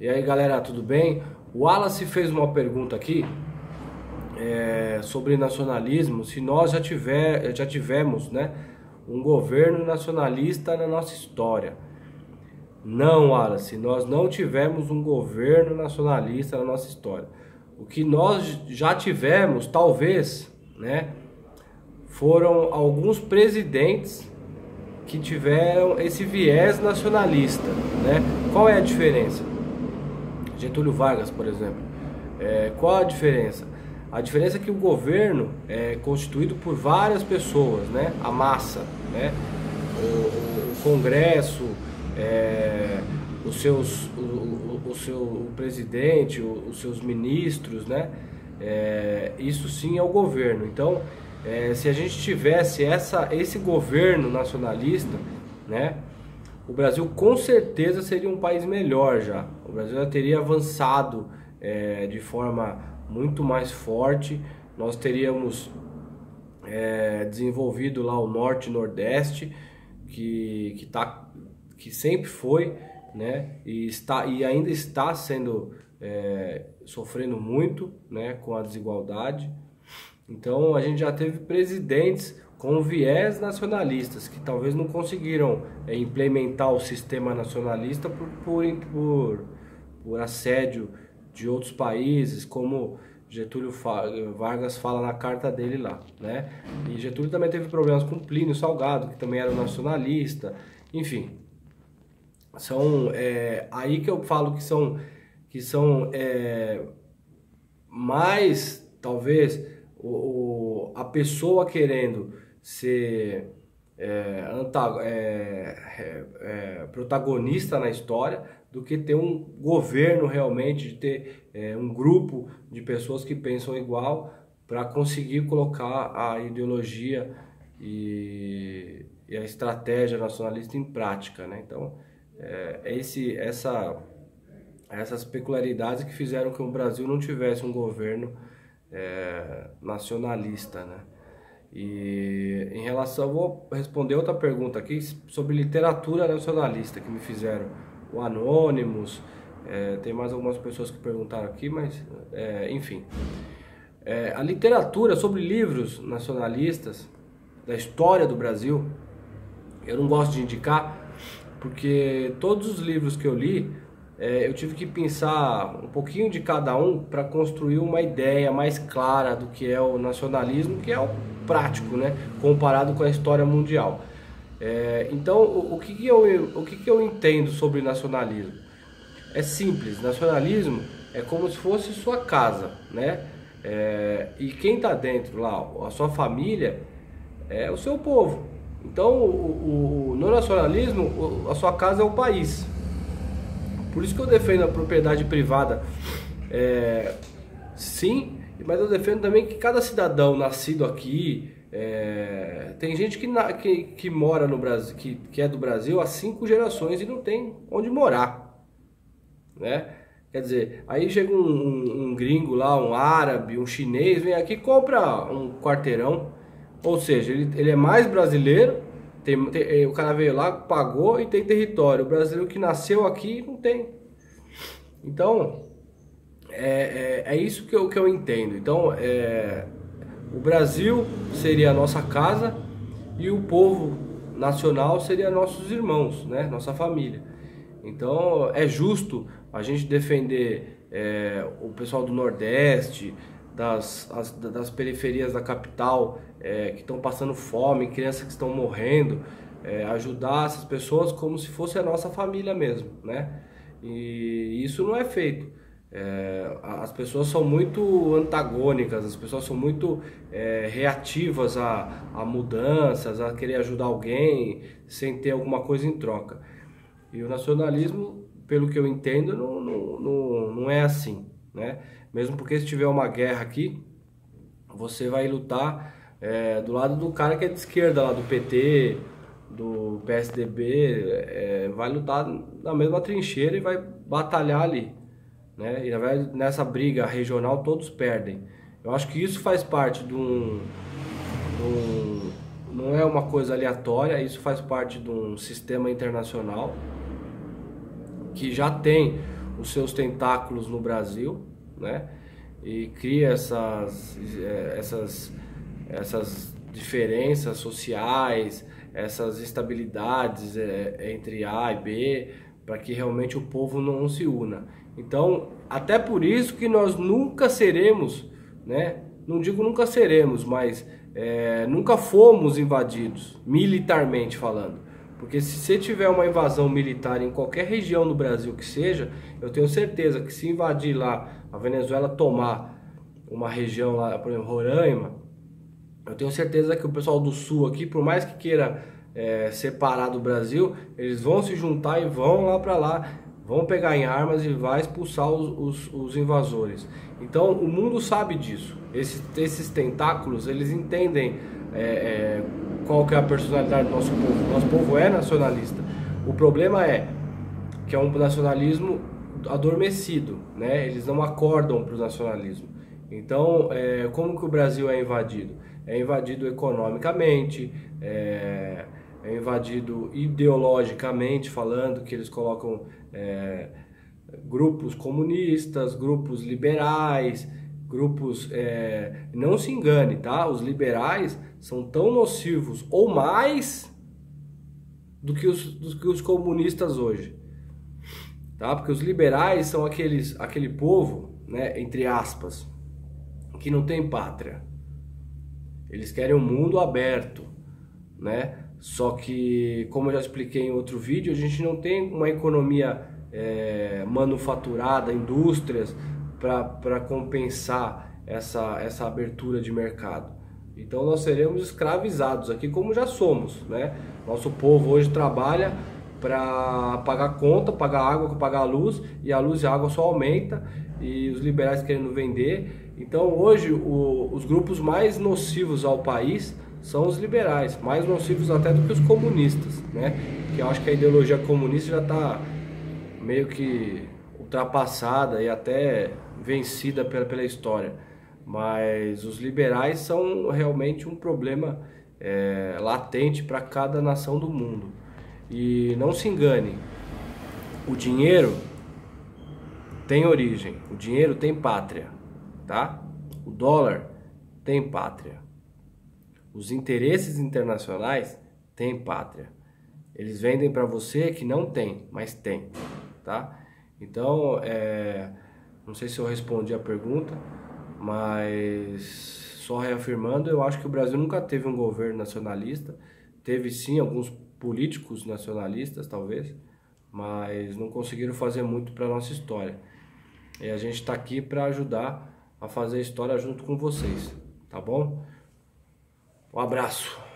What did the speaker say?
E aí galera, tudo bem? O Wallace fez uma pergunta aqui sobre nacionalismo, se nós já tivemos, né, um governo nacionalista na nossa história. Não, Wallace, nós não tivemos um governo nacionalista na nossa história. O que nós já tivemos, talvez, né, foram alguns presidentes que tiveram esse viés nacionalista, né? Qual é a diferença? Getúlio Vargas, por exemplo. Qual a diferença? A diferença é que o governo é constituído por várias pessoas, né? A massa, né? O Congresso, o presidente, os seus ministros, né? Isso sim é o governo. Então, se a gente tivesse esse governo nacionalista, né? O Brasil com certeza seria um país melhor já. O Brasil já teria avançado de forma muito mais forte. Nós teríamos desenvolvido lá o Norte e Nordeste, que sempre foi, né? E ainda está sendo sofrendo muito, né? Com a desigualdade. Então a gente já teve presidentes com viés nacionalistas, que talvez não conseguiram implementar o sistema nacionalista por assédio de outros países, como Getúlio Vargas fala na carta dele lá, né? E Getúlio também teve problemas com Plínio Salgado, que também era um nacionalista, enfim. São aí que eu falo que são mais, talvez, a pessoa querendo ser protagonista na história do que ter um governo realmente, de ter um grupo de pessoas que pensam igual para conseguir colocar a ideologia e a estratégia nacionalista em prática, né? Então, essas peculiaridades que fizeram que o Brasil não tivesse um governo nacionalista, né? E em relação, vou responder outra pergunta aqui sobre literatura nacionalista que me fizeram, o Anonymous, tem mais algumas pessoas que perguntaram aqui, mas enfim, a literatura sobre livros nacionalistas da história do Brasil, eu não gosto de indicar, porque todos os livros que eu li, eu tive que pensar um pouquinho de cada um para construir uma ideia mais clara do que é o nacionalismo, que é o prático, né, comparado com a história mundial. Então, o que eu entendo sobre nacionalismo? É simples, nacionalismo é como se fosse sua casa, né? E quem está dentro lá, a sua família, é o seu povo. Então, no nacionalismo, a sua casa é o país. Por isso que eu defendo a propriedade privada, sim, mas eu defendo também que cada cidadão nascido aqui, tem gente que mora no Brasil, que é do Brasil há 5 gerações e não tem onde morar, né? Quer dizer, aí chega um gringo lá, um árabe, um chinês, vem aqui e compra um quarteirão, ou seja, ele é mais brasileiro. O cara veio lá, pagou e tem território. O brasileiro que nasceu aqui não tem. Então, é isso que eu entendo. Então, o Brasil seria a nossa casa e o povo nacional seria nossos irmãos, né? Nossa família. Então, é justo a gente defender o pessoal do Nordeste, das periferias da capital, que estão passando fome, crianças que estão morrendo, ajudar essas pessoas como se fosse a nossa família mesmo, né? E isso não é feito. As pessoas são muito antagônicas, as pessoas são muito reativas a mudanças, a querer ajudar alguém sem ter alguma coisa em troca. E o nacionalismo, pelo que eu entendo, não é assim, né? Mesmo porque se tiver uma guerra aqui, você vai lutar do lado do cara que é de esquerda, lá do PT, do PSDB, vai lutar na mesma trincheira e vai batalhar ali, né? E nessa briga regional todos perdem. Eu acho que isso faz parte não é uma coisa aleatória, isso faz parte de um sistema internacional que já tem os seus tentáculos no Brasil, né? E cria essas diferenças sociais, essas instabilidades entre A e B, para que realmente o povo não se una. Então, até por isso que nós nunca seremos, né? Não digo nunca seremos, mas nunca fomos invadidos, militarmente falando. Porque se você tiver uma invasão militar em qualquer região do Brasil que seja, eu tenho certeza que se invadir lá, a Venezuela tomar uma região lá, por exemplo, Roraima, eu tenho certeza que o pessoal do Sul aqui, por mais que queira separar do Brasil, eles vão se juntar e vão lá para lá, vão pegar em armas e vai expulsar os invasores. Então o mundo sabe disso. Esses tentáculos, eles entendem qual que é a personalidade do nosso povo. Nosso povo é nacionalista. O problema é que é um nacionalismo adormecido, né? Eles não acordam para o nacionalismo. Então, como que o Brasil é invadido? É invadido economicamente, é invadido ideologicamente falando, que eles colocam grupos comunistas, grupos liberais, grupos... não se engane, tá? Os liberais são tão nocivos ou mais do que os comunistas hoje, tá? Porque os liberais são aquele povo, né, entre aspas, que não tem pátria. Eles querem um mundo aberto, né? Só que, como eu já expliquei em outro vídeo, a gente não tem uma economia manufaturada, indústrias, para compensar essa abertura de mercado. Então nós seremos escravizados aqui, como já somos, né? Nosso povo hoje trabalha para pagar conta, pagar água, pagar a luz, e a luz e a água só aumenta, e os liberais querendo vender. Então hoje os grupos mais nocivos ao país são os liberais, mais nocivos até do que os comunistas, né? Que eu acho que a ideologia comunista já está meio que ultrapassada e até vencida pela história. Mas os liberais são realmente um problema latente para cada nação do mundo. E não se engane, o dinheiro tem origem, o dinheiro tem pátria, tá? O dólar tem pátria. Os interesses internacionais têm pátria. Eles vendem para você que não tem, mas tem, tá? Então, não sei se eu respondi a pergunta, mas só reafirmando, eu acho que o Brasil nunca teve um governo nacionalista. Teve sim alguns políticos nacionalistas, talvez, mas não conseguiram fazer muito para a nossa história. E a gente está aqui para ajudar a fazer a história junto com vocês, tá bom? Um abraço!